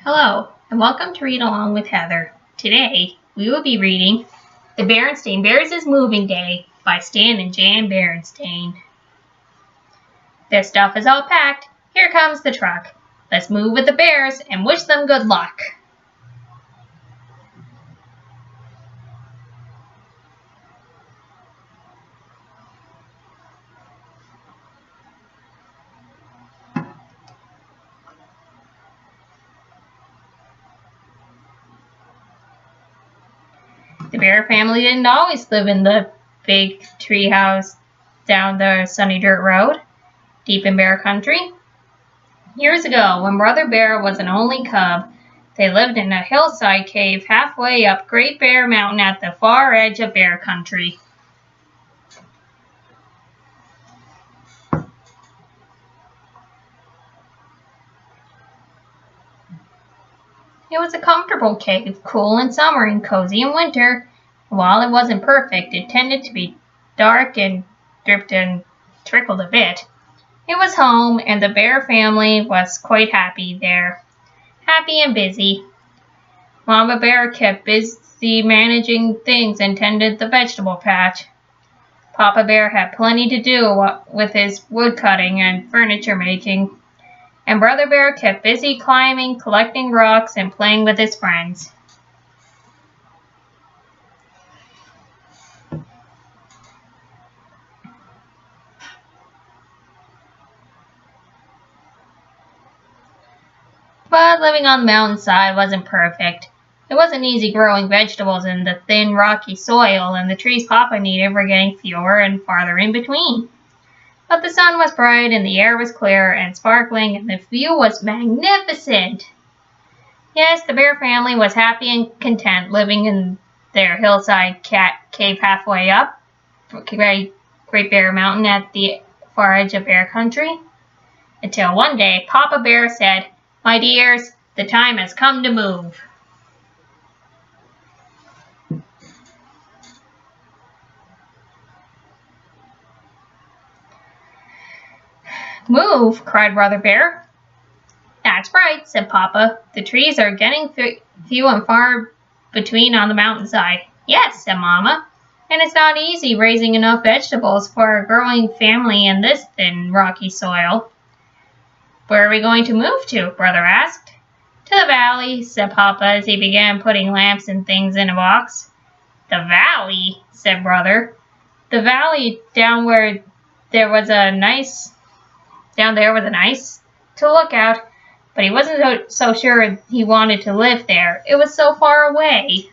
Hello, and welcome to Read Along with Heather. Today, we will be reading The Berenstain Bears' Moving Day by Stan and Jan Berenstain. Their stuff is all packed. Here comes the truck. Let's move with the bears and wish them good luck. The bear family didn't always live in the big tree house down the sunny dirt road, deep in bear country. Years ago, when Brother Bear was an only cub, they lived in a hillside cave halfway up Great Bear Mountain at the far edge of bear country. It was a comfortable cave, cool in summer and cozy in winter. While it wasn't perfect, it tended to be dark and dripped and trickled a bit. It was home, and the bear family was quite happy there. Happy and busy. Mama Bear kept busy managing things and tended the vegetable patch. Papa Bear had plenty to do with his wood cutting and furniture making. And Brother Bear kept busy climbing, collecting rocks, and playing with his friends. But living on the mountainside wasn't perfect. It wasn't easy growing vegetables in the thin, rocky soil, and the trees Papa needed were getting fewer and farther in between. But the sun was bright, and the air was clear and sparkling, and the view was magnificent. Yes, the bear family was happy and content living in their hillside cave halfway up Great Bear Mountain at the far edge of bear country. Until one day, Papa Bear said, "My dears, the time has come to move." "Move?" cried Brother Bear. "That's right," said Papa. "The trees are getting few and far between on the mountainside." "Yes," said Mama. "And it's not easy raising enough vegetables for a growing family in this thin, rocky soil." "Where are we going to move to?" Brother asked. "To the valley," said Papa as he began putting lamps and things in a box. "The valley," said Brother. "The valley down there was nice to look out, but he wasn't so sure he wanted to live there. It was so far away."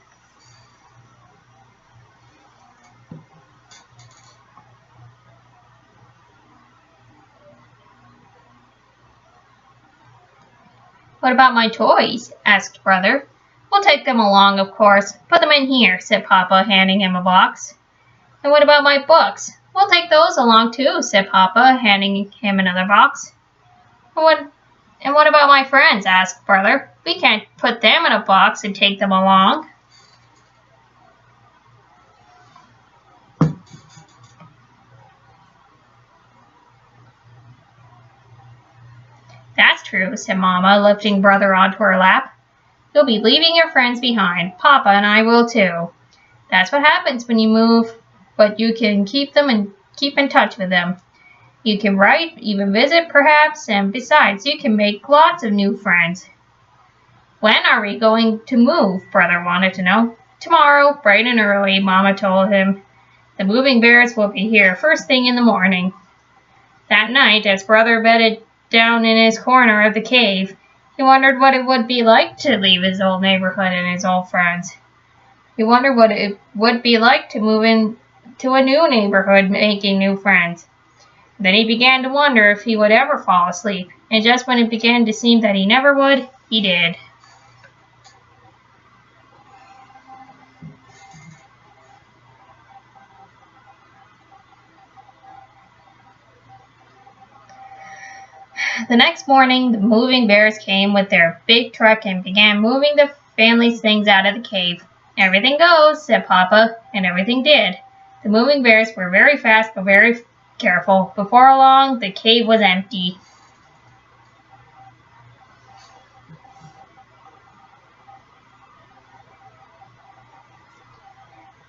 "What about my toys?" asked Brother. "We'll take them along, of course. Put them in here," said Papa, handing him a box. "And what about my books?" "We'll take those along too," said Papa, handing him another box. And what about my friends?" asked Brother. "We can't put them in a box and take them along." "That's true," said Mama, lifting Brother onto her lap. "You'll be leaving your friends behind. Papa and I will too. That's what happens when you move, but you can keep in touch with them. You can write, even visit perhaps, and besides, you can make lots of new friends." "When are we going to move?" Brother wanted to know. "Tomorrow, bright and early," Mama told him. "The moving bears will be here first thing in the morning." That night, as Brother bedded down in his corner of the cave, he wondered what it would be like to leave his old neighborhood and his old friends. He wondered what it would be like to move into a new neighborhood, making new friends. Then he began to wonder if he would ever fall asleep, and just when it began to seem that he never would, he did. The next morning, the moving bears came with their big truck and began moving the family's things out of the cave. "Everything goes," said Papa, and everything did. The moving bears were very fast but very careful. Before long, the cave was empty.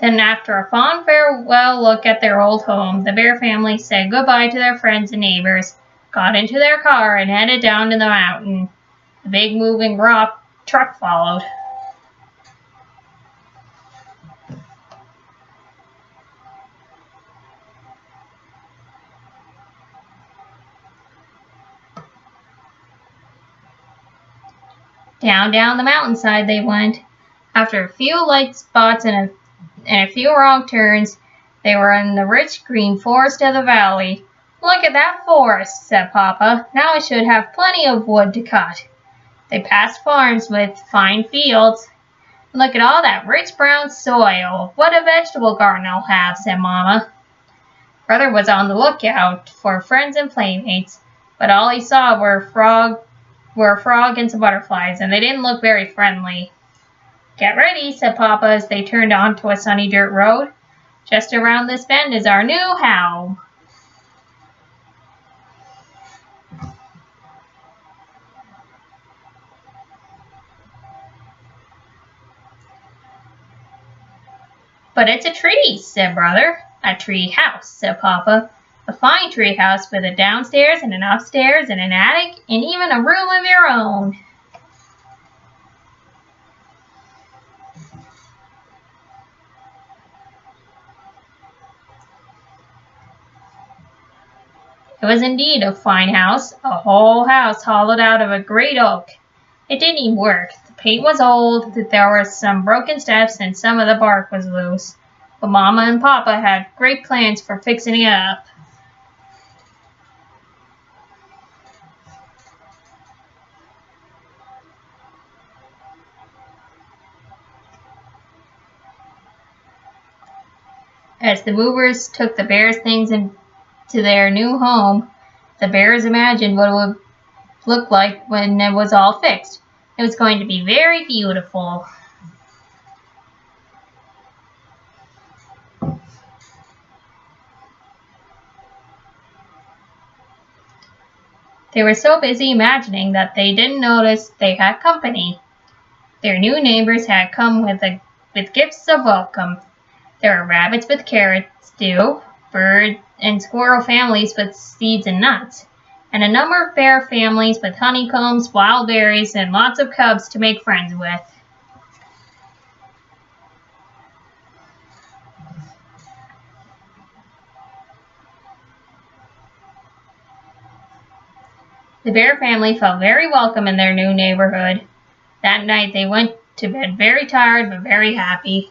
Then after a fond farewell look at their old home, the bear family said goodbye to their friends and neighbors, got into their car, and headed down to the mountain. The big moving rock truck followed. Down the mountainside they went. After a few light spots and a few wrong turns, they were in the rich green forest of the valley. "Look at that forest," said Papa. "Now I should have plenty of wood to cut." They passed farms with fine fields. "Look at all that rich brown soil. What a vegetable garden I'll have," said Mama. Brother was on the lookout for friends and playmates, but all he saw were a frog and some butterflies, and they didn't look very friendly. "Get ready," said Papa as they turned onto a sunny dirt road. "Just around this bend is our new home." "But it's a tree," said Brother. "A tree house," said Papa. "A fine tree house with a downstairs and an upstairs and an attic and even a room of your own." It was indeed a fine house, a whole house hollowed out of a great oak. It didn't even work. The paint was old, there were some broken steps, and some of the bark was loose. But Mama and Papa had great plans for fixing it up. As the movers took the bears' things into their new home, the bears imagined what it would look like when it was all fixed. It was going to be very beautiful. They were so busy imagining that they didn't notice they had company. Their new neighbors had come with gifts of welcome. There were rabbits with carrot stew, bird and squirrel families with seeds and nuts, and a number of bear families with honeycombs, wild berries, and lots of cubs to make friends with. The bear family felt very welcome in their new neighborhood. That night they went to bed very tired but very happy.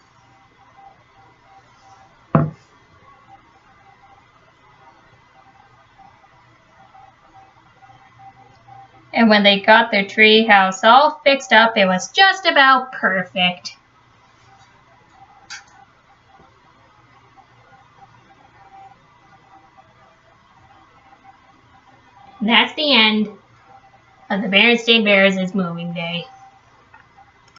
And when they got their tree house all fixed up, it was just about perfect. And that's the end of the Berenstain Bears' moving day.